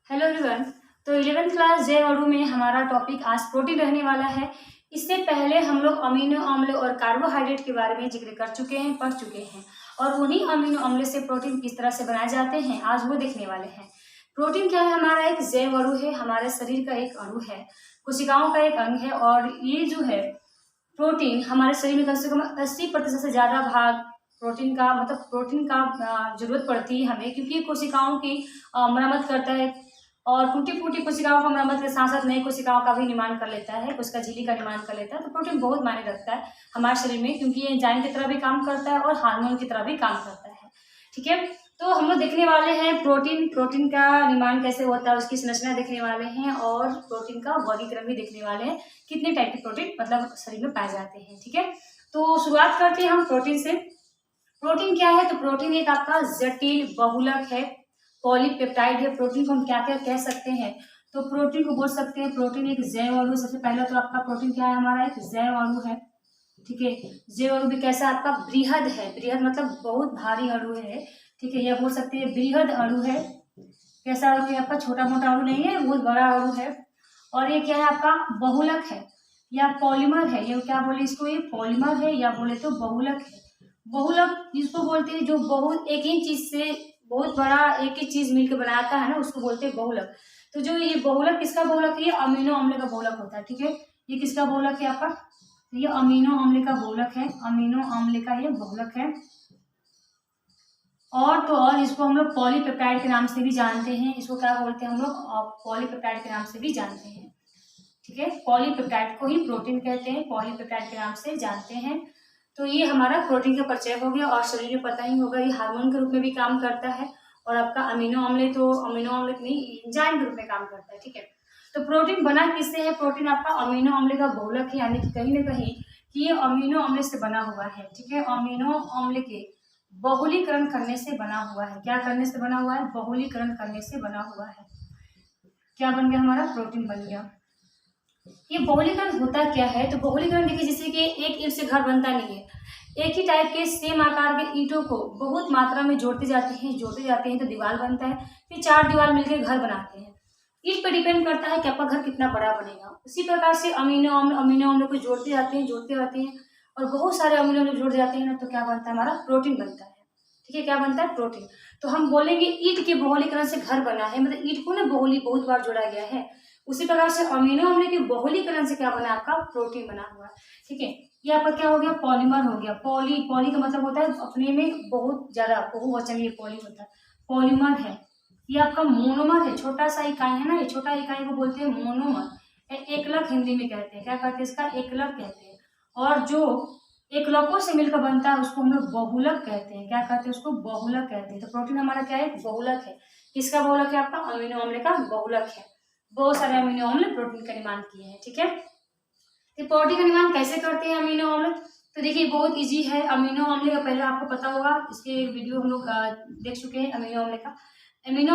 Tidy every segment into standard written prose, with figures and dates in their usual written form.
Hello everyone. तो 11th class जय अणु में हमारा टॉपिक आज प्रोटीन रहने वाला है। इससे पहले हम लोग अमीनो अम्ल और कार्बोहाइड्रेट के बारे में जिक्र कर चुके हैं, पढ़ चुके हैं और उन्हीं अमीनो अम्ल से प्रोटीन किस तरह से बनाए जाते हैं आज वो देखने वाले हैं। प्रोटीन क्या है? हमारा एक जैव अणु है, हमारे शरीर का एक अणु है, कोशिकाओं का एक अंग है। और ये जो है प्रोटीन हमारे शरीर में कम से कम 80% से ज़्यादा भाग प्रोटीन का जरूरत पड़ती है हमें, क्योंकि कोशिकाओं की मरम्मत करता है और टूटी फूटी कोशिकाओं का मरम्मत के साथ साथ नई कोशिकाओं का भी निर्माण कर लेता है, कोशिका झिल्ली का निर्माण कर लेता है। तो प्रोटीन बहुत मायने रखता है हमारे शरीर में, क्योंकि ये एंजाइम की तरह भी काम करता है और हार्मोन की तरह भी काम करता है। ठीक है, तो हम लोग देखने वाले हैं प्रोटीन का निर्माण कैसे होता है, उसकी संरचना देखने वाले हैं और प्रोटीन का वर्गीकरण भी देखने वाले हैं, कितने टाइप के प्रोटीन मतलब शरीर में पाए जाते हैं। ठीक है, तो शुरुआत करते हैं हम प्रोटीन से। प्रोटीन क्या है? तो प्रोटीन एक आपका जटिल बहुलक है, पॉलीपेप्टाइड है। प्रोटीन को हम क्या क्या कह सकते हैं? तो प्रोटीन को बोल सकते हैं प्रोटीन एक जैव अणु। सबसे पहले तो आपका प्रोटीन क्या है? हमारा एक जैव अणु है। ठीक है, जैव अणु भी कैसा आपका बृहद है, बृहद मतलब बहुत भारी अणु है। ठीक है, यह बोल सकते हैं बृहद अणु है। कैसा अणु है आपका? छोटा मोटा अणु नहीं है, बहुत बड़ा अणु है। और ये क्या है आपका? बहुलक है या पॉलीमर है। ये क्या बोले इसको? ये पॉलीमर है या बोले तो बहुलक है। बहुलक जिसको बोलते हैं जो बहुत एक ही चीज से बहुत बड़ा एक ही चीज मिलकर बनाता है ना, उसको बोलते हैं बहुलक। तो जो ये बहुलक किसका बहुलक है? ये अमीनो अम्ल का बहुलक होता है। ठीक है, ये किसका बहुलक है आपका? तो ये अमीनो अम्ल का बहुलक है, अमीनो अम्ल का ये बहुलक है। और इसको हम लोग पॉलीपेप्टाइड के नाम से भी जानते हैं। इसको क्या बोलते हैं हम लोग? पॉलीपेप्टाइड के नाम से भी जानते हैं। ठीक है, पॉलीपेप्टाइड को ही प्रोटीन कहते हैं, पॉलीपेप्टाइड के नाम से जानते हैं। तो ये हमारा प्रोटीन का परिचय हो गया। और शरीर में पता ही होगा ये हार्मोन के रूप में भी काम करता है और आपका अमीनो अम्ल नहीं, एंजाइम के रूप में काम करता है। ठीक है, तो प्रोटीन बना किससे है? प्रोटीन आपका अमीनो अम्ल का बहुलक है, यानी कि कहीं ना कहीं कि ये अमीनो अम्ल से बना हुआ है। ठीक है, अमीनो अम्ल के बहुलीकरण करने से बना हुआ है। क्या करने से बना हुआ है? बहुलीकरण करने से बना हुआ है। क्या बन गया? हमारा प्रोटीन बन गया। ये बहुलीकरण होता क्या है? तो बहुलीकरण देखिए, जैसे कि एक ईंट से घर बनता नहीं है, एक ही टाइप के सेम आकार के ईंटों को बहुत मात्रा में जोड़ते जाते हैं तो दीवार बनता है, फिर 4 दीवार मिलकर घर बनाते हैं। ईंट पर डिपेंड करता है कि आपका घर कितना बड़ा बनेगा। उसी प्रकार से अमीनो अम्ल को जोड़ते रहते हैं और बहुत सारे अमीनो अम्ल जोड़ जाते हैं ना, तो क्या बनता है? हमारा प्रोटीन बनता है। ठीक है, क्या बनता है? प्रोटीन। तो हम बोलेंगे ईंट के बहुलीकरण से घर बना है, मतलब ईंट को ना बहुत बार जोड़ा गया है। उसी प्रकार से अमीनो अम्ल के बहुलीकरण से क्या बना? आपका प्रोटीन बना हुआ है। ठीक है, ये आपका क्या हो गया? पॉलीमर हो गया। पॉली का मतलब होता है अपने में बहुत ज्यादा, बहुवचन ये पॉली होता है। पॉलीमर है। ये आपका मोनोमर है, छोटा सा इकाई है ना, ये छोटा इकाई को बोलते हैं मोनोमर। एकलक हिंदी में कहते हैं। क्या कहते हैं? इसका एकलक कहते हैं। और जो एकलकों से मिलकर बनता है उसको हम लोग बहुलक कहते हैं। क्या कहते हैं? उसको बहुलक कहते हैं। तो प्रोटीन हमारा क्या है? बहुलक है। किसका बहुलक है? आपका अमीनो अम्ल का बहुलक है। बहुत सारे अमीनो अम्ल प्रोटीन का निर्माण किए हैं। ठीक है, तो प्रोटीन का निर्माण कैसे करते हैं अमीनो अम्ल? तो देखिए बहुत इजी है। अमीनो अम्ल का पहले आपको पता होगा, इसके वीडियो हम लोग देख चुके हैं। अमीनो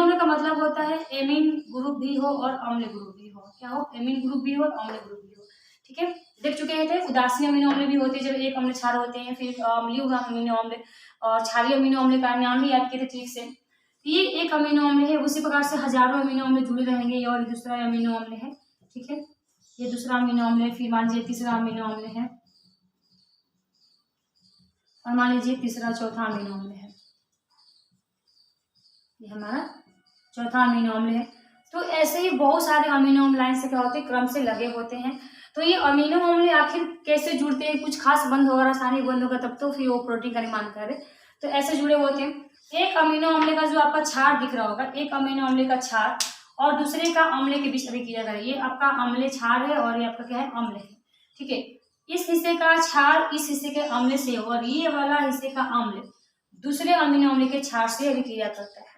अम्ल का का मतलब होता है एमीन ग्रुप भी हो और अम्ल ग्रुप भी हो। क्या हो? एमीन ग्रुप भी हो और अम्ल ग्रुप भी हो। ठीक है, देख चुके हैं। उदासीन अमीनो अम्ल भी होते हैं, जब एक अम्ल क्षार होते हैं, फिर अम्लीय अमीनो अम्ल और क्षारीय अमीनो अम्ल का नाम भी याद किए थे ठीक से। ये एक अमीनो अम्ल है, उसी प्रकार से हजारों अमीनो अम्ल जुड़े रहेंगे। ये और दूसरा अमीनो अम्ल है। ठीक है, ये दूसरा अमीनो अम्ल है, फिर मान लीजिए तीसरा अमीनो अम्ल है, और मान लीजिए तीसरा चौथा अमीनो अम्ल है। ये हमारा चौथा अमीनो अम्ल है। तो ऐसे ही बहुत सारे अमीनो अम्ल लाइन से क्या होते हैं? क्रम से लगे होते हैं। तो ये अमीनो अम्ल आखिर कैसे जुड़ते हैं? कुछ खास बंद होगा, रासायनिक बंद होगा, तब तो फिर वो प्रोटीन का निर्माण करे। तो ऐसे जुड़े होते हैं। एक अमीनो अम्ल का जो आपका क्षार दिख रहा होगा, एक अमीनो अम्ल का क्षार और दूसरे का अम्ल के बीच अभिक्रिया करें। ये आपका अम्ल क्षार है और ये आपका क्या है? अम्ल है। ठीक है, इस हिस्से का क्षार इस हिस्से के अम्ल से और ये वाला हिस्से का अम्ल दूसरे अमीनो अम्ल के क्षार से अभिक्रिया करता है।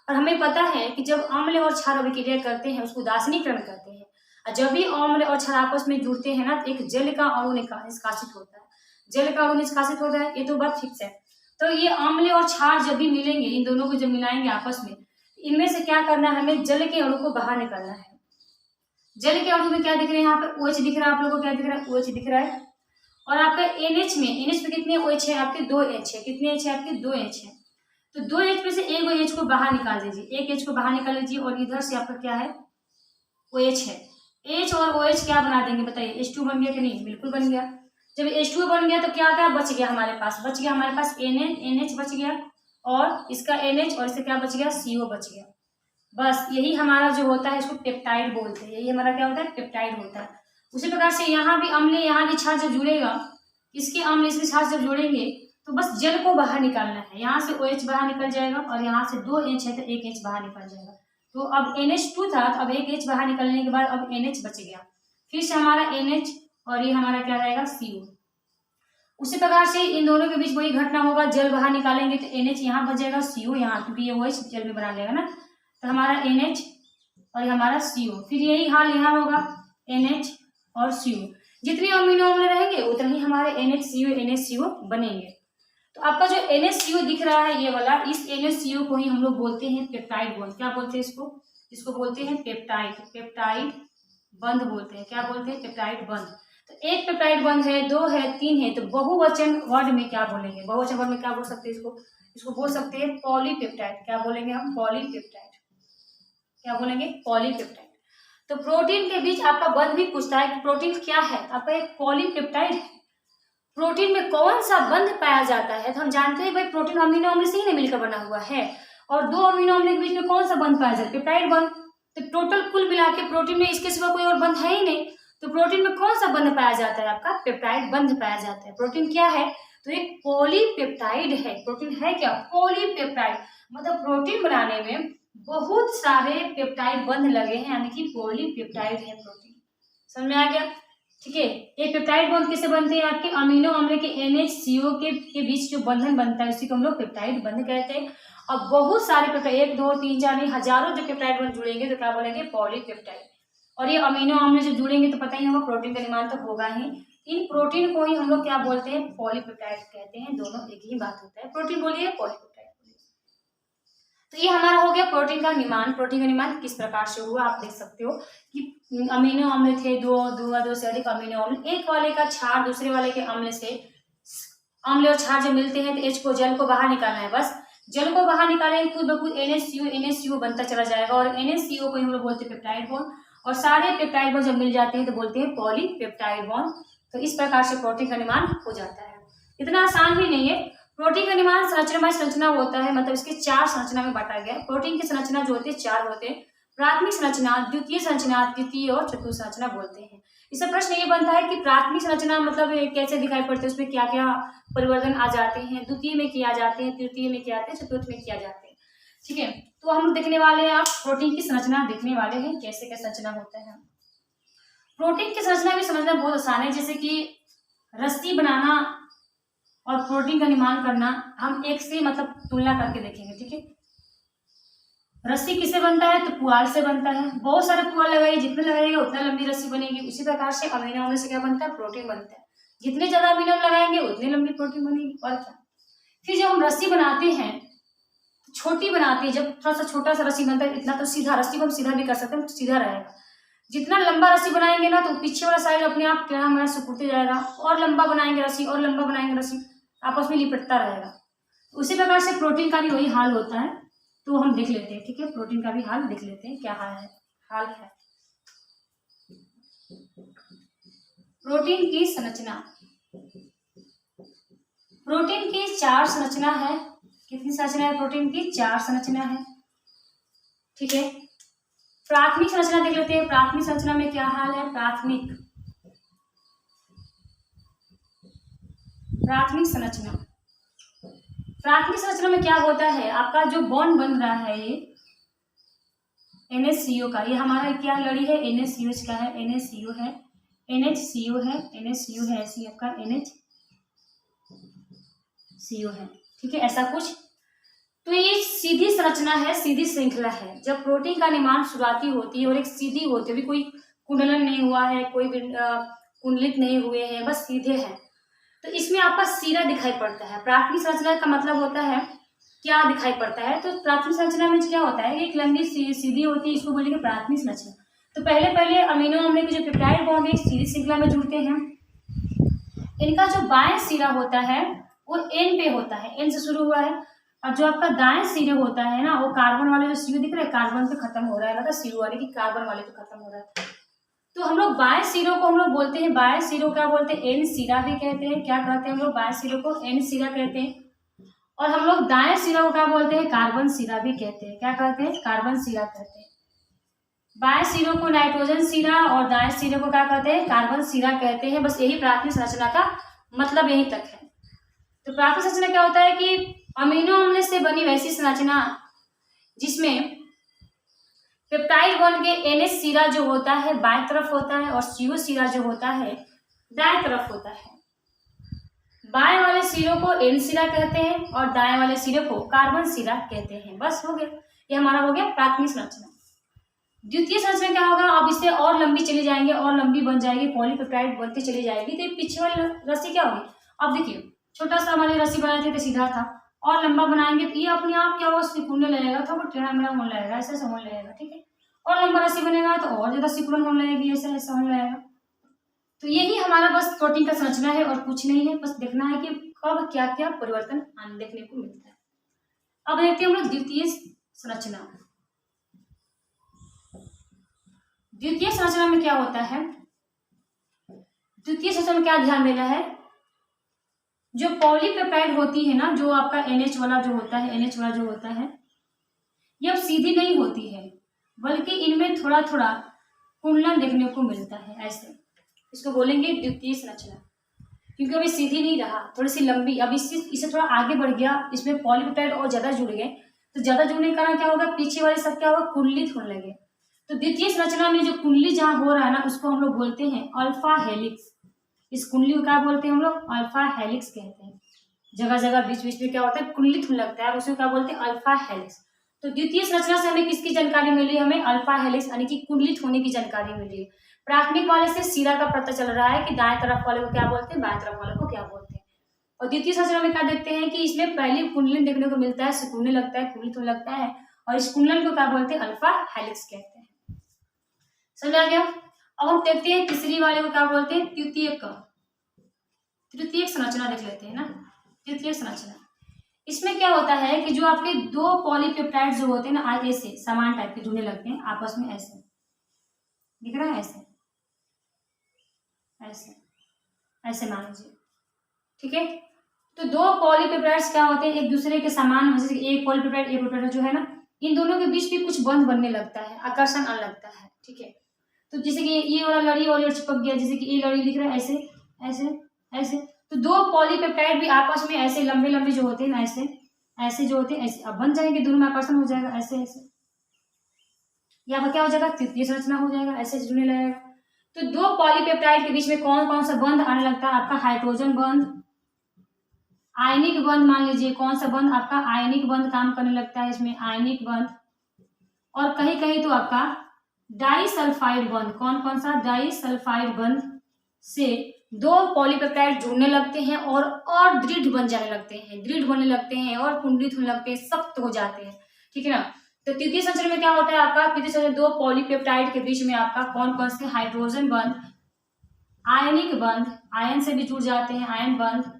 और हमें पता है कि जब अम्ल और क्षार अभिक्रिया करते हैं उसको उदासीनीकरण कहते हैं। और जब भी अम्ल और क्षार आपस में जुड़ते हैं ना, तो एक जल का अणु निष्कासित होता है। जल का अणु निष्कासित होता है, ये तो बात फिक्स है। तो ये अम्ल और क्षार जब भी मिलेंगे, इन दोनों को जब मिलाएंगे आपस में, इनमें से क्या करना है? हमें जल के अणु को बाहर निकालना है। जल के अणु में क्या दिख रहे हैं? यहाँ पे OH दिख रहा है। आप लोगों को क्या दिख रहा है? OH दिख रहा है। और आपका NH में कितने OH है? आपके 2 H है। कितने H है? आपके 2 H है। तो 2 H में से एक H को बाहर निकाल दीजिए, एक H को बाहर निकाल लीजिए और इधर से आपका क्या है, OH है। H और OH क्या बना देंगे बताइए, H2 बन गया कि नहीं, बिल्कुल बन गया। जब H2 बन गया तो क्या आता है, बच गया हमारे पास NH बच गया और इसका NH और इससे क्या बच गया, CO बच गया। बस यही हमारा जो होता है इसको पेप्टाइड बोलते हैं, यही हमारा क्या होता है, पेप्टाइड होता है। उसी प्रकार से यहाँ भी अम्ल, यहाँ की छाछ जब जुड़ेगा, इसके अम्ल इसकी छाछ जब जोड़ेंगे तो बस जल को बाहर निकालना है। यहाँ से OH बाहर निकल जाएगा और यहाँ से 2 H है तो 1 H बाहर निकल जाएगा। तो अब NH2 था तो अब 1 H बाहर निकलने के बाद अब NH बच गया, फिर से हमारा NH और ये हमारा क्या रहेगा, CO। उसी प्रकार से इन दोनों के बीच वही घटना होगा, जल बाहर निकालेंगे तो NH यहाँ बचेगा, CO यहाँ, क्योंकि ये OH जल में बना लेगा ना, तो हमारा NH और हमारा CO। फिर यही हाल यहाँ होगा, NH और CO। जितने अमीनो अम्ल रहेंगे उतने ही हमारे NHCO बनेंगे। तो आपका जो NHCO दिख रहा है ये वाला, इस NHCO को ही हम लोग बोलते हैं पेप्टाइड बॉन्ड। क्या बोलते हैं इसको बोलते हैं पेप्टाइड बंध बोलते हैं। क्या बोलते हैं, पेप्टाइड बंध। तो एक पेप्टाइड बंध है, 2 है, 3 है, तो बहुवचन वर्ड में क्या बोलेंगे, बहुवचन वर्ड में क्या बोल सकते हैं, इसको बोल सकते हैं पॉलीपेप्टाइड। क्या बोलेंगे हम, पॉलीपेप्टाइड। क्या बोलेंगे, पॉलीपेप्टाइड। तो प्रोटीन के बीच आपका बंध भी पूछता है कि प्रोटीन क्या है, आपका एक पॉलीपेप्टाइड है। प्रोटीन में कौन सा बंध पाया जाता है, तो हम जानते हैं भाई प्रोटीन अमीनो अम्ल से ही मिलकर बना हुआ है, और 2 अमीनो अम्ल के बीच में कौन सा बंध पाया जाता है, पेप्टाइड बंध। तो टोटल कुल मिला के प्रोटीन में इसके सिवा कोई और बंध है ही नहीं, तो प्रोटीन में कौन सा बंध पाया जाता है, आपका पेप्टाइड बंध पाया जाता है। प्रोटीन क्या है, तो एक पॉलीपेप्टाइड है। प्रोटीन है क्या, पॉलीपेप्टाइड, मतलब प्रोटीन बनाने में बहुत सारे पेप्टाइड बंध लगे हैं, यानी कि पॉलीपेप्टाइड है प्रोटीन। समझ में आ गया, ठीक है। ये पेप्टाइड बॉन्ड किससे बनते हैं, आपके अमीनो अम्ल के NHCO के बीच जो बंधन बनता है उसी को हम लोग पेप्टाइड बंध कहते हैं। अब बहुत सारे पेप्टाइड, 1 2 3 4 नहीं, हजारों जो पेप्टाइड बंध जुड़ेंगे तो क्या बोलेंगे, पॉलीपेप्टाइड। और ये अमीनो अम्ल जो जुड़ेंगे तो पता ही होगा प्रोटीन का निर्माण तो होगा ही। इन प्रोटीन को ही हम लोग क्या बोलते हैं, पॉलीपेप्टाइड कहते हैं। दोनों एक ही बात होता है, प्रोटीन बोलिए, पॉलीपेप्टाइड। तो ये हमारा हो गया प्रोटीन का निर्माण। प्रोटीन का निर्माण किस प्रकार से हुआ, आप देख सकते हो कि अमीनो अम्ल थे, दो से अधिक अमीनो अम्ल, एक वाले का क्षार दूसरे वाले के अम्ल से, अम्ल और क्षार जब मिलते हैं तो H को, जल को बाहर निकालना है। बस जल को बाहर निकालेंगे खुद ब खुद NHCO बनता चला जाएगा, और NHCO को हम लोग बोलते हैं पेप्टाइड बॉन्ड। और सारे पेप्टाइड बॉन्ड जब मिल जाते हैं तो बोलते हैं पॉलीपेप्टाइड बॉन्ड। तो इस प्रकार से प्रोटीन का निर्माण हो जाता है। इतना आसान भी नहीं है। प्रोटीन का निर्माण संरचना होता है, मतलब इसके 4 संरचना में बांटा गया है। प्रोटीन की संरचना जो होती है 4 होते हैं, प्राथमिक संरचना, द्वितीय संरचना, तृतीय और चतुर्थ संरचना बोलते हैं। इससे प्रश्न ये बनता है कि प्राथमिक संरचना मतलब कैसे दिखाई पड़ती है, उसमें क्या क्या परिवर्तन आ जाते हैं, द्वितीय में किया जाते हैं, तृतीय में किया जाते हैं, चतुर्थ में किया जाते हैं, ठीक है। तो हम देखने वाले हैं, आप प्रोटीन की संरचना देखने वाले हैं, कैसे क्या संरचना होता है। प्रोटीन की संरचना भी समझना बहुत आसान है, जैसे कि रस्सी बनाना और प्रोटीन का निर्माण करना, हम एक से मतलब तुलना करके देखेंगे, ठीक है। रस्सी किससे बनता है, तो पुआल से बनता है। बहुत सारे पुआल लगाइए, जितने लगाइएगा उतना लंबी रस्सी बनेगी। उसी प्रकार से अमीनो अम्ल से क्या बनता है, प्रोटीन बनता है। जितने ज्यादा अमीनो अम्ल लगाएंगे उतनी लंबी प्रोटीन बनेगी, और क्या। फिर जब हम रस्सी बनाते हैं, छोटी बनाते हैं, जब थोड़ा सा छोटा सा रस्सी बनता है, इतना तो सीधा, रस्सी को हम सीधा भी कर सकते हैं, तो सीधा रहेगा। जितना लंबा रस्सी बनाएंगे ना तो पीछे वाला साइड अपने आप टेढ़ा मेढ़ा सिकुड़ते जाएगा, और लंबा बनाएंगे रस्सी, और लंबा बनाएंगे रस्सी, आपस में लिपटता रहेगा। उसी प्रकार से प्रोटीन का भी वही हाल होता है। तो हम देख लेते हैं, ठीक है, प्रोटीन का भी हाल देख लेते हैं, क्या हाल है। प्रोटीन की संरचना, प्रोटीन की 4 संरचना है। कितनी संरचना है प्रोटीन की, 4 संरचना है, ठीक है। प्राथमिक संरचना देख लेते हैं। प्राथमिक संरचना में क्या हाल है, प्राथमिक संरचना में क्या होता है, आपका जो बॉन्ड बन रहा है ये NHCO का, ये हमारा क्या लड़ी है, NHCO का है, NHCO है, ऐसी आपका NHCO है, ठीक है, ऐसा कुछ। तो ये सीधी संरचना है, सीधी श्रृंखला है। जब प्रोटीन का निर्माण शुरुआती होती है और एक सीधी होती है, भी कोई कुंडलन नहीं हुआ है, कोई कुंडलित नहीं हुए हैं, बस सीधे हैं, तो इसमें आपका सिरा दिखाई पड़ता है। प्राथमिक संरचना का मतलब होता है क्या दिखाई पड़ता है, तो प्राथमिक संरचना में क्या होता है, एक लंबी सीधी होती है, इसको बोलेंगे प्राथमिक संरचना। तो पहले अमीनो अम्ल के जो पेप्टाइड बॉन्ड है सीधी श्रृंखला में जुड़ते हैं। इनका जो बाएं सिरा होता है वो N पे होता है, N से शुरू हुआ है, और जो आपका दाएं सिरे होता है ना, वो कार्बन वाले जो सीओ दिख रहे हैं कार्बन पे खत्म हो रहा है, मतलब सीओ वाले की कार्बन वाले पे खत्म हो रहा है। तो हम लोग बाएं सिरों को हम लोग बोलते हैं, बाएं सिरों क्या बोलते हैं, एन सिरा भी कहते हैं। क्या कहते हैं हम लोग बाएं सिरों को, एन सिरा कहते हैं। और हम लोग दाएं सिरा को क्या बोलते हैं, कार्बन सिरा भी कहते हैं। क्या कहते हैं, कार्बन सिरा कहते हैं। बाएं सिरों को नाइट्रोजन सिरा और दाएं सिरे को क्या कहते हैं, कार्बन सिरा कहते हैं। बस यही प्राथमिक संरचना का मतलब यही तक है। तो प्राथमिक संरचना क्या होता है कि अमीनो अम्ल से बनी वैसी संरचना जिसमें पेप्टाइड बॉन्ड के NH सिरा जो होता है बाएं तरफ होता है और CO सिरा जो होता है दाएं तरफ होता है। बाएं वाले सिरों को N सिरा कहते हैं और दाएं वाले सिरे को कार्बन सिरा कहते हैं। बस हो गया, ये हमारा हो गया प्राथमिक संरचना। द्वितीय संरचना क्या होगा, अब इससे और लंबी चली जाएंगे और लंबी बन जाएगी, पॉलीपेप्टाइड बनती चली जाएगी। तो पीछे वाली रस्सी क्या होगी, अब देखिए छोटा सा हमारी रस्सी बनाए थे तो सीधा था, और लंबा बनाएंगे तो ये अपने आप क्या होगा, सिकुड़ने लगेगा, थोड़ा टेढ़ा मेढ़ा होने लगेगा, ऐसे ऐसे होने लगेगा। ठीक है, और लंबा रस्सी बनेगा तो और ज्यादा सिकुड़न होने लगेगी, ऐसा ऐसा होने लगेगा। तो यही हमारा बस प्रोटीन का संरचना है और कुछ नहीं है। बस देखना है कि कब क्या क्या परिवर्तन देखने को मिलता है। अब देखते हैं हम लोग द्वितीय संरचना। द्वितीय संरचना में क्या होता है, द्वितीय संरचना में क्या ध्यान देना है, जो पॉलीपेप्टाइड होती है ना, जो आपका NH वाला जो होता है, NH वाला जो होता है, ये अब सीधी नहीं होती है, बल्कि इनमें थोड़ा थोड़ा कुंडलन देखने को मिलता है। ऐसे इसको बोलेंगे द्वितीय संरचना, क्योंकि अभी सीधी नहीं रहा, थोड़ी सी लंबी, अब इससे थोड़ा आगे बढ़ गया, इसमें पॉलीपेप्टाइड और ज्यादा जुड़ गए, तो ज्यादा जुड़ने के कारण क्या होगा, पीछे वाले सब क्या होगा, कुंडलित होने लगे। तो द्वितीय संरचना में जो कुंडली जहाँ हो रहा है ना, उसको हम लोग बोलते हैं अल्फा हेलिक्स। इस कुंडली को क्या बोलते हैं हम लोग, अल्फा हेलिक्स कहते हैं। जगह जगह बीच बीच में क्या होता है, कुंडलित होने लगता है, उसको क्या बोलते हैं, अल्फा हेलिक्स। तो द्वितीय संरचना से हमें किसकी जानकारी मिली, हमें अल्फा हेलिक्स यानी कि कुंडलित होने की जानकारी मिली है। प्राथमिक वाले से सिरा का पता चल रहा है कि दाएं तरफ वाले को क्या बोलते हैं, बाएं तरफ वाले को क्या बोलते हैं। और द्वितीय संरचना में क्या देखते हैं कि इसमें पहले कुंडलन देखने को मिलता है, सिकुड़ने लगता है, कुंडलित होने लगता है, और इस कुंडलन को क्या बोलते हैं, अल्फा हेलिक्स कहते हैं। समझा गया। अब हम देखते हैं तीसरी वाले को क्या बोलते हैं, तृतीयक संरचना देख लेते हैं ना। तृतीयक संरचना, इसमें क्या होता है कि जो आपके दो पॉलीपेप्टाइड जो होते हैं ना, ऐसे समान टाइप के जुड़ने लगते हैं आपस में, ऐसे दिख रहा है, ऐसे ऐसे ऐसे मान लीजिए। ठीक है, तो दो पॉलीपेप्टाइड्स क्या होते हैं, एक दूसरे के समान, जैसे एक पॉलीपेप्टाइड जो है ना, इन दोनों के बीच भी कुछ बंध बनने लगता है, आकर्षण आने लगता है। ठीक है, तो जैसे कि ये वाला लड़ी और चिपक गया, जैसे कि ये लड़ी दिख रहा है, ऐसे ऐसे ऐसे, तो दो पॉलीपेप्टाइड भी आपस में ऐसे लंबे लंबे जो होते हैं ना, ऐसे ऐसे जो होते हैं, ऐसे अब बन जाएंगे, दोनों में आकर्षण हो जाएगा, ऐसे ऐसे, यहाँ पर क्या हो जाएगा, तृतीय संरचना हो जाएगा, ऐसे जुड़ने लगेगा। तो दो पॉलीपेप्टाइड के बीच में कौन कौन सा बंध आने लगता है, आपका हाइड्रोजन बंध, आयनिक बंध, मान लीजिए कौन सा बंध, आपका आयनिक बंध काम करने लगता है इसमें, आयनिक बंध, और कहीं कहीं तो आपका डाइसल्फाइड बंध। कौन कौन सा, डाइसल्फाइड बंध से दो पॉलीपेप्टाइड जुड़ने लगते हैं और दृढ़ बन जाने लगते हैं, दृढ़ बनने लगते हैं और कुंडलित होने लगते हैं, सख्त हो जाते हैं। ठीक है ना। तो तृतीय संरचना में क्या होता है आपका, तृतीय संरचना दो पॉलीपेप्टाइड के बीच में आपका कौन कौन से, हाइड्रोजन बंध, आयनिक बंध, आयन से भी जुड़ जाते हैं, आयन बंध,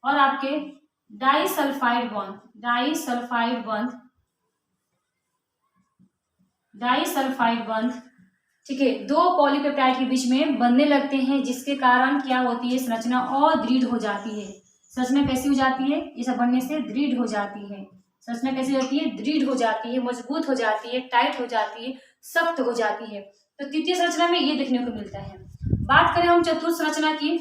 और आपके डाइसल्फाइड बंध, डाइसल्फाइड बंध, डाइसल्फाइड बंध। ठीक है, दो पॉलीपेप्टाइड के बीच में बनने लगते हैं, जिसके कारण क्या होती है, संरचना और दृढ़ हो जाती है। संरचना कैसी हो जाती है, ये सब बनने से दृढ़ हो जाती है। संरचना कैसी होती है, दृढ़ हो जाती है, मजबूत हो जाती है, टाइट हो जाती है, सख्त हो जाती है। तो तृतीय संरचना में ये देखने को मिलता है। बात करें हम चतुर्थ संरचना की,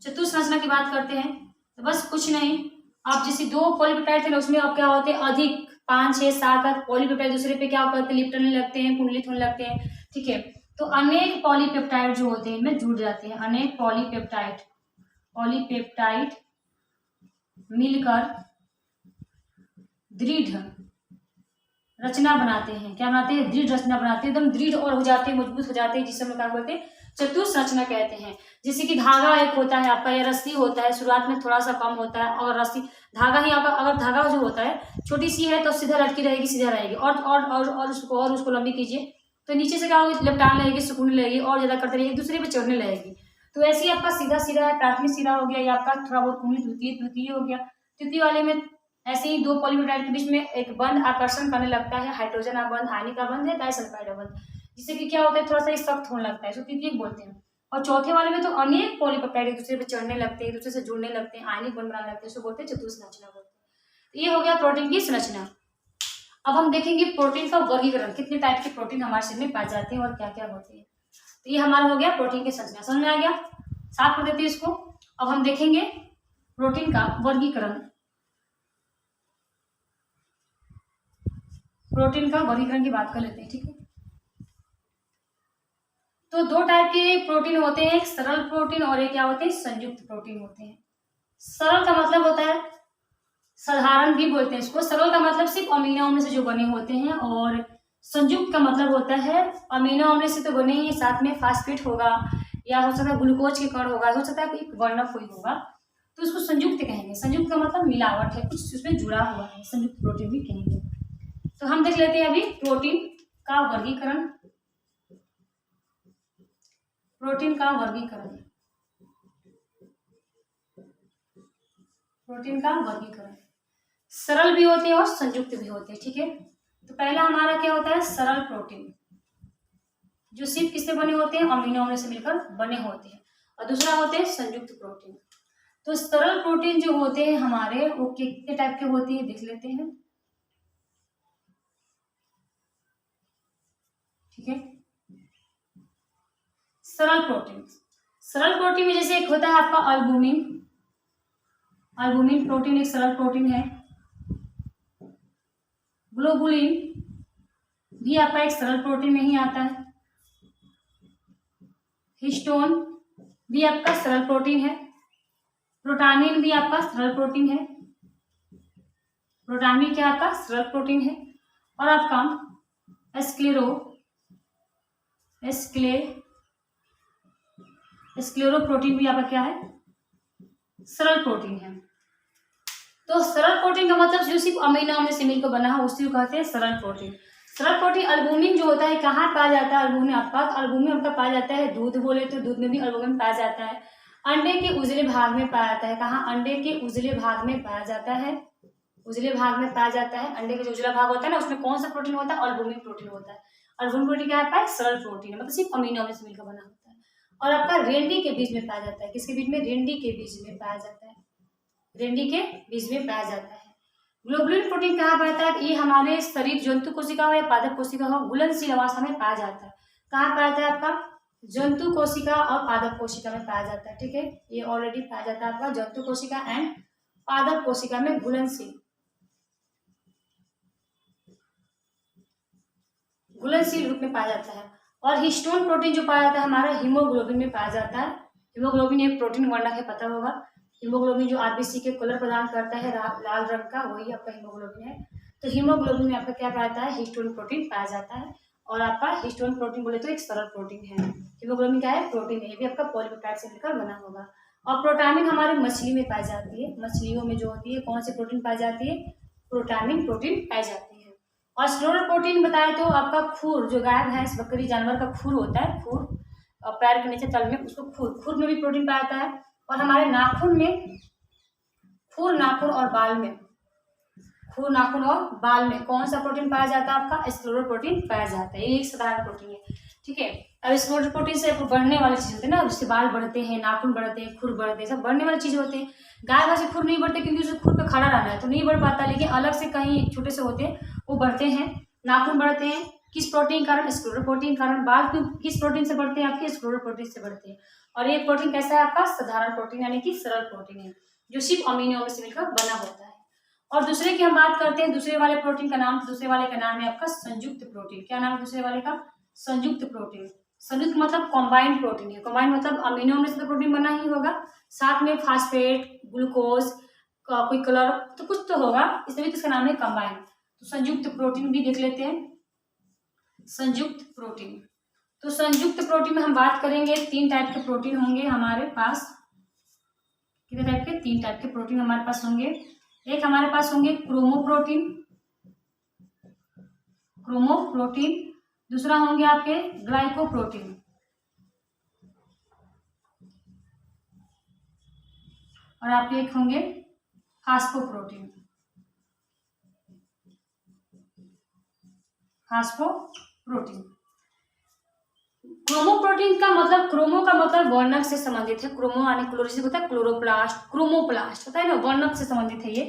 चतुर्थ संरचना की बात करते हैं, तो बस कुछ नहीं, आप जैसे दो पॉलीपेप्टाइड थे ना, उसमें अब क्या होते हैं, अधिक 5, 6, 7 पॉलीपेप्टाइड दूसरे पे क्या करते हैं, लिपटने लगते हैं, कुंडलित होने लगते हैं। ठीक है, तो अनेक पॉलीपेप्टाइड जो होते हैं इनमें जुड़ जाते हैं, अनेक पॉलीपेप्टाइड मिलकर दृढ़ रचना बनाते हैं। क्या बनाते हैं, दृढ़ रचना बनाते हैं, एकदम दृढ़ और हो जाते हैं, मजबूत हो जाते हैं, जिसे हम क्या बोलते हैं, चतुर्थ संरचना कहते हैं। जैसे कि धागा एक होता है आपका, या रस्सी होता है, शुरुआत में थोड़ा सा कम होता है, और रस्सी धागा ही आपका, अगर धागा जो होता है छोटी सी है तो सीधा लटकी रहेगी, सीधा रहेगी, और उसको लंबी कीजिए तो नीचे से क्या होगी, लपटाने लगेगी, सुकून लगेगी, और ज्यादा करते रहेगी, दूसरे पे चढ़ने लगेगी। तो ऐसे ही आपका सीधा सिरा है, प्राथमिक सिरा हो गया, या आपका थोड़ा बहुत कुंडली, द्वितीय हो गया, तृतीय वाले में ऐसे ही 2 पॉलीपेप्टाइड के बीच में एक बंध आकर्षण करने लगता है, हाइड्रोजन बंध, आयनिक बंध है, डाइसल्फाइड बंध, जिससे कि क्या होता है, थोड़ा सा सख्त होने लगता है, इसको तृतीयक बोलते हैं। और चौथे वाले में तो अनेक पॉलीपेप्टाइड एक दूसरे पर चढ़ने लगते हैं, एक दूसरे से जुड़ने लगते हैं, आयनिक बंध बनाने लगते हैं, इसको बोलते हैं चतुस्संरचना बोलते हैं। तो ये हो गया प्रोटीन की संरचना। अब हम देखेंगे प्रोटीन का वर्गीकरण, कितने टाइप के प्रोटीन हमारे शरीर में पाए जाते हैं और क्या क्या होते हैं। तो ये हमारा हो गया प्रोटीन की संरचना, समझ में आ गया, साफ कर देते हैं इसको। अब हम देखेंगे प्रोटीन का वर्गीकरण, प्रोटीन का वर्गीकरण की बात कर लेते हैं, ठीक है। तो 2 टाइप के प्रोटीन होते हैं, एक सरल प्रोटीन और एक क्या होते हैं, संयुक्त प्रोटीन होते हैं। सरल का मतलब होता है, साधारण भी बोलते हैं इसको। सरल का मतलब सिर्फ अमीनो अम्ल से जो बने होते हैं, और संयुक्त का मतलब होता है अमीनो अम्ल से तो बने ही, साथ में फास्फेट होगा, या हो सकता है ग्लूकोज के कण होगा, हो सकता है कोई वर्णक कोई होगा, तो उसको संयुक्त कहेंगे। संयुक्त का मतलब मिलावट है, कुछ उसमें जुड़ा हुआ है, संयुक्त प्रोटीन भी कहेंगे। तो हम देख लेते हैं अभी प्रोटीन का वर्गीकरण, प्रोटीन का वर्गीकरण, प्रोटीन का वर्गीकरण। सरल भी होते हैं और संयुक्त भी होते हैं, ठीक है। तो पहला हमारा क्या होता है, सरल प्रोटीन, जो सिर्फ किससे बने होते हैं, अमीनो अम्ल से मिलकर बने होते हैं। और दूसरा होते हैं संयुक्त प्रोटीन। तो सरल प्रोटीन जो होते हैं हमारे, वो कितने टाइप के होते हैं देख लेते हैं, ठीक है। सरल प्रोटीन, सरल प्रोटीन में जैसे एक होता है आपका अल्बुमिन, अल्बुमिन प्रोटीन एक सरल प्रोटीन है। ग्लोबुलिन भी आपका एक सरल प्रोटीन में ही आता है। हिस्टोन भी आपका सरल प्रोटीन है। प्रोटानिन भी आपका सरल प्रोटीन है, प्रोटानिन क्या आपका सरल प्रोटीन है। और आपका स्क्लेरो प्रोटीन भी आपका क्या है, सरल प्रोटीन है। तो सरल प्रोटीन का मतलब जो सिर्फ अमीनो अम्ल से मिलकर बना है उसी को कहते हैं सरल प्रोटीन। सरल प्रोटीन अल्बुमिन जो होता है कहाँ पाया जाता है, अल्बुमिन आपका पाया जाता है दूध, बोले तो दूध में भी अल्बुमिन पाया जाता है। अंडे के उजले भाग में पाया जाता है, कहाँ, अंडे के उजले भाग में पाया जाता है, उजले भाग में पाया जाता है। अंडे का जो उजला भाग होता है ना, उसमें कौन सा प्रोटीन होता है, अल्बुमिन प्रोटीन होता है। अल्बुमिन प्रोटीन क्या है, सरल प्रोटीन है, मतलब सिर्फ अमीनो अम्ल से मिलकर बना होता है। और आपका रेंडी के बीज में पाया जाता है, किसके बीज में, रेंडी के बीज में पाया जाता है, रेंडी के बीज में पाया जाता है। ग्लोबुलिन प्रोटीन कहाँ पाता है, ये हमारे शरीर जंतु कोशिका हो या पादप कोशिका हो, घुलनशील अवस्था में पाया जाता है। कहाँ पाया जाता है आपका, जंतु कोशिका और पादप कोशिका में पाया जाता है, ठीक है। ये ऑलरेडी पाया जाता है आपका जंतु कोशिका एंड पादप कोशिका में घुलनशील रूप में पाया जाता है। और हिस्टोन प्रोटीन जो पाया जाता है हमारा हीमोग्लोबिन में पाया जाता है। हीमोग्लोबिन एक प्रोटीन वर्णक है, पता होगा। हीमोग्लोबिन जो आरबीसी के कलर प्रदान करता है लाल रंग का, वही आपका हीमोग्लोबिन है। तो हीमोग्लोबिन में आपका क्या पाया जाता है, हिस्टोन प्रोटीन पाया जाता है। और आपका हिस्टोन प्रोटीन बोले तो एक सरल प्रोटीन है। हीमोग्लोबिन क्या है, प्रोटीन है, ये भी आपका पॉलीपेप्टाइड से मिलकर बना होगा। और प्रोटामिन हमारे मछली में पाई जाती है, मछलियों में जो होती है कौन सी प्रोटीन पाई जाती है, प्रोटामिन प्रोटीन पाई जाती है। और स्लोरल प्रोटीन बताए तो आपका खुर, जो गाय भैंस बकरी जानवर का खुर होता है, खुर और पैर के नीचे तल में, उसको खुर में भी प्रोटीन पाया जाता है। और हमारे नाखून में, खुर नाखून और बाल में, खुर नाखून और बाल में कौन सा प्रोटीन पाया जाता है, आपका स्क्लेरल प्रोटीन पाया जाता है। ये एक साधारण प्रोटीन है, ठीक है। अब स्क्लेरल प्रोटीन से बढ़ने वाली चीज होती है ना, उसके बाल बढ़ते हैं, नाखून बढ़ते हैं, खुर बढ़ते हैं, सब बढ़ने वाली चीज होते हैं। गाय भैंस से खुर नहीं बढ़ते क्योंकि उसे खुर पे खड़ा रहना है तो नहीं बढ़ पाता, लेकिन अलग से कहीं छोटे से होते हैं वो बढ़ते हैं। नाखून बढ़ते हैं किस प्रोटीन कारण, स्क्लेरल प्रोटीन कारण। बाल किस प्रोटीन से बढ़ते हैं, आपके स्क्लेरल प्रोटीन से बढ़ते हैं। और ये प्रोटीन कैसा है आपका, साधारण प्रोटीन यानी कि सरल प्रोटीन है, जो सिर्फ अमीनो अम्ल से मिलकर बना होता है। और दूसरे की हम बात करते हैं, दूसरे वाले प्रोटीन का नाम, दूसरे वाले का नाम है आपका संयुक्त प्रोटीन। क्या नाम है दूसरे वाले का, संयुक्त प्रोटीन। संयुक्त मतलब कॉम्बाइंड प्रोटीन है, कॉम्बाइंड मतलब अमीनो अम्ल से तो प्रोटीन बना ही होगा, साथ में फास्फेट, ग्लूकोज का कोई कलर तो कुछ तो होगा, इसलिए इसका नाम है कॉम्बाइंड। तो संयुक्त प्रोटीन भी देख लेते हैं, संयुक्त प्रोटीन। तो संयुक्त प्रोटीन में हम बात करेंगे 3 टाइप के प्रोटीन होंगे हमारे पास। कितने टाइप के, 3 टाइप के प्रोटीन हमारे पास होंगे। एक हमारे पास होंगे क्रोमोप्रोटीन, क्रोमोप्रोटीन। दूसरा होंगे आपके ग्लाइकोप्रोटीन, और आपके एक होंगे फास्फोप्रोटीन। फास्फोप्रोटीन। क्रोमोप्रोटीन का मतलब, क्रोमो का मतलब वर्णक से संबंधित है। क्रोमो यानी क्लोरोसिस होता है, क्लोरोप्लास्ट, क्रोमोप्लास्ट होता है ना, वर्णक से संबंधित है ये।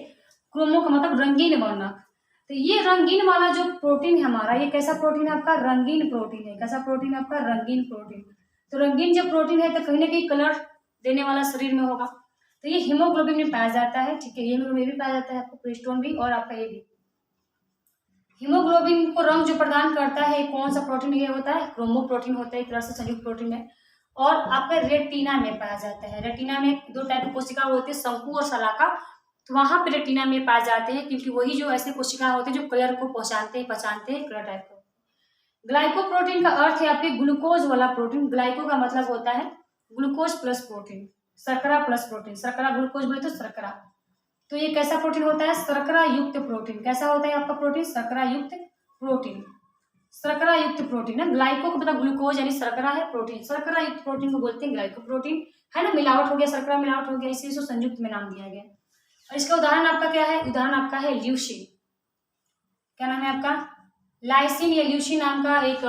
क्रोमो का मतलब रंगीन वर्णक। तो ये रंगीन वाला जो प्रोटीन है हमारा, ये कैसा प्रोटीन है आपका? रंगीन प्रोटीन है। कैसा प्रोटीन है आपका? रंगीन प्रोटीन। तो रंगीन जब प्रोटीन है तो कहीं ना कहीं कलर देने वाला शरीर में होगा। तो ये हीमोग्लोबिन में पाया जाता है, ठीक है। हीमोग्लोबिन में भी पाया जाता है, आपको प्रोस्टोन भी और आपका ये भी। हीमोग्लोबिन को रंग जो प्रदान करता है कौन सा प्रोटीन ये होता है? क्रोमोप्रोटीन होता है, एक तरह से संयुक्त प्रोटीन है। और आपका रेटिना में पाया जाता है। रेटिना में दो टाइप की कोशिका होती है, शंकु और शलाका। तो वहां पे रेटिना में पाए जाते हैं, क्योंकि वही जो ऐसे कोशिका होते हैं जो कलर को पहचानते हैं कलर टाइप को। ग्लाइकोप्रोटीन का अर्थ है आपके ग्लूकोज वाला प्रोटीन। ग्लाइको का मतलब होता है ग्लूकोज प्लस प्रोटीन, शर्करा प्लस प्रोटीन। शर्करा ग्लूकोज बोले तो शर्करा। तो ये कैसा प्रोटीन होता है? शर्करा युक्त प्रोटीन। कैसा होता है आपका प्रोटीन? शर्करा युक्त प्रोटीन। शर्करा युक्त प्रोटीन है। ग्लाइको का मतलब ग्लूकोज यानी शर्करा है, प्रोटीन शर्करा युक्त प्रोटीन को बोलते हैं ग्लाइको प्रोटीन, है ना। मिलावट हो गया, शर्करा मिलावट हो गया, इसी से संयुक्त में नाम दिया गया। और इसका उदाहरण आपका क्या है? उदाहरण आपका है ल्यूसीन। क्या नाम है आपका? लाइसिन या ल्यूसीन नाम का एक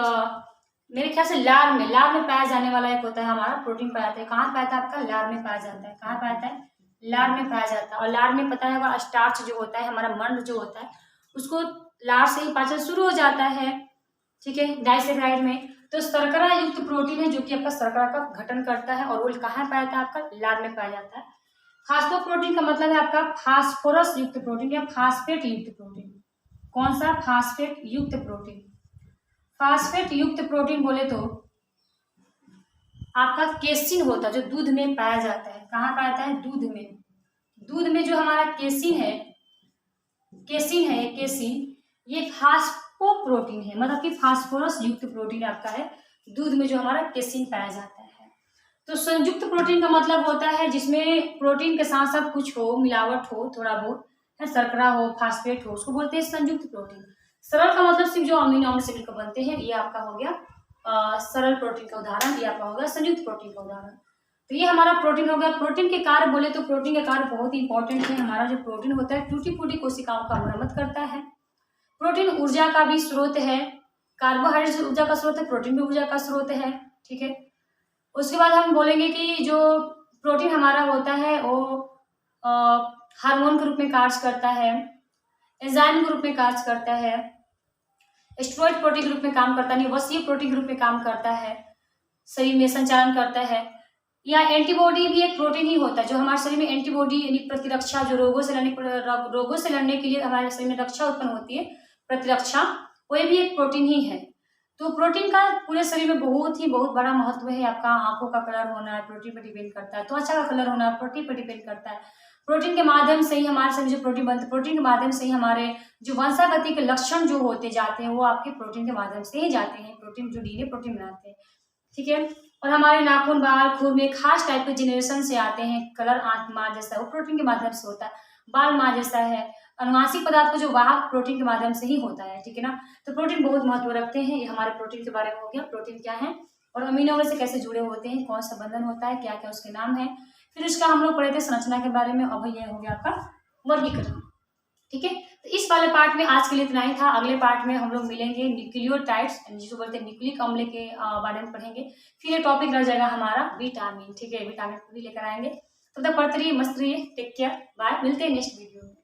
मेरे ख्याल से लार में पाया जाने वाला एक होता है हमारा प्रोटीन पाया जाता है। कहाँ पाया जाता है आपका? लार में पाया जाता है। कहाँ पाया जाता है? लार में पाया जाता है। और लार में पता है स्टार्च जो होता है हमारा, मंड जो होता है, उसको लार से ही पाचन शुरू हो जाता है, ठीक है, डाइसेक्राइड में। तो शर्करा युक्त प्रोटीन है जो कि आपका शर्करा का गठन करता है, और वो कहाँ पाया जाता है आपका? लार में पाया जाता है। फास्फोप्रोटीन का मतलब है आपका फास्फोरस युक्त प्रोटीन या फास्फेट युक्त प्रोटीन। कौन सा? फास्फेट युक्त प्रोटीन। फास्फेट युक्त प्रोटीन बोले तो आपका केसिन होता है जो दूध में पाया जाता है। कहाँ पाया जाता है? दूध में। दूध में जो हमारा केसिन है, केसिन ये फास्फोप्रोटीन है, मतलब कि फास्फोरस युक्त प्रोटीन आपका है। दूध में जो हमारा केसिन पाया जाता है। तो संयुक्त प्रोटीन का मतलब होता है जिसमें प्रोटीन के साथ साथ कुछ हो, मिलावट हो थोड़ा बहुत, है, शर्करा हो, फास्फेट हो, उसको बोलते हैं संयुक्त प्रोटीन। सरल का मतलब सिर्फ जो अमीनो एसिड से मिलकर बनते हैं, ये आपका हो गया सरल प्रोटीन का उदाहरण, ये आपका होगा संयुक्त प्रोटीन का उदाहरण। तो ये हमारा प्रोटीन हो गया। प्रोटीन के कार्य बोले तो प्रोटीन के कार्य बहुत ही इंपॉर्टेंट है। हमारा जो प्रोटीन होता है टूटी फूटी कोशिकाओं का मरम्मत करता है। प्रोटीन ऊर्जा का भी स्रोत है। कार्बोहाइड्रेट ऊर्जा का स्रोत है, प्रोटीन भी ऊर्जा का स्रोत है, ठीक है। उसके बाद हम बोलेंगे कि जो प्रोटीन हमारा होता है वो हार्मोन के रूप में कार्य करता है, एंजाइम के रूप में कार्य करता है, स्टेरॉइड प्रोटीन के रूप में काम करता है, वसीय प्रोटीन के रूप में काम करता है, शरीर में संचालन करता है। या एंटीबॉडी भी एक प्रोटीन ही होता है जो हमारे शरीर में एंटीबॉडी यानी प्रतिरक्षा, जो रोगों से लड़ने के लिए हमारे शरीर में रक्षा उत्पन्न होती है, प्रतिरक्षा, वो भी एक प्रोटीन ही है। तो प्रोटीन का पूरे शरीर में बहुत बड़ा महत्व है। आपका आंखों का कलर होना प्रोटीन पर डिपेंड करता है, त्वचा का कलर होना प्रोटीन पर डिपेंड करता है। प्रोटीन के माध्यम से ही हमारे शरीर जो प्रोटीन बनते, प्रोटीन के माध्यम से ही हमारे जो वंशागति के लक्षण जो होते जाते हैं वो आपके प्रोटीन के माध्यम से ही जाते हैं। प्रोटीन जो डीएनए प्रोटीन बनाते हैं, ठीक है। और हमारे नाखून, बाल, खून में खास टाइप के जेनरेशन से आते हैं। कलर आंख माँ जैसा है वो प्रोटीन के माध्यम से होता है, बाल माँ जैसा है, अनुवांशिक पदार्थ को जो वाहक प्रोटीन के माध्यम से ही होता है, ठीक है ना। तो प्रोटीन बहुत महत्व रखते हैं। ये हमारे प्रोटीन के बारे में हो गया। प्रोटीन क्या है और अमीनो एसिड से कैसे जुड़े होते हैं, कौन सा बंधन होता है, क्या क्या उसके नाम है। फिर उसका हम लोग पढ़े थे संरचना के बारे में। अब ये हो गया आपका वर्गीकरण, ठीक है। तो इस वाले पार्ट में आज के लिए इतना ही था। अगले पार्ट में हम लोग मिलेंगे न्यूक्लियोटाइड्स जिसको बोलते हैं न्यूक्लिक अम्ल के बारे में पढ़ेंगे। फिर ये टॉपिक रह जाएगा हमारा विटामिन, ठीक है। विटामिन भी लेकर आएंगे। तब तक पढ़ते रहिए, मस्त रहिए, टेक केयर, बाय। मिलते हैं नेक्स्ट वीडियो में।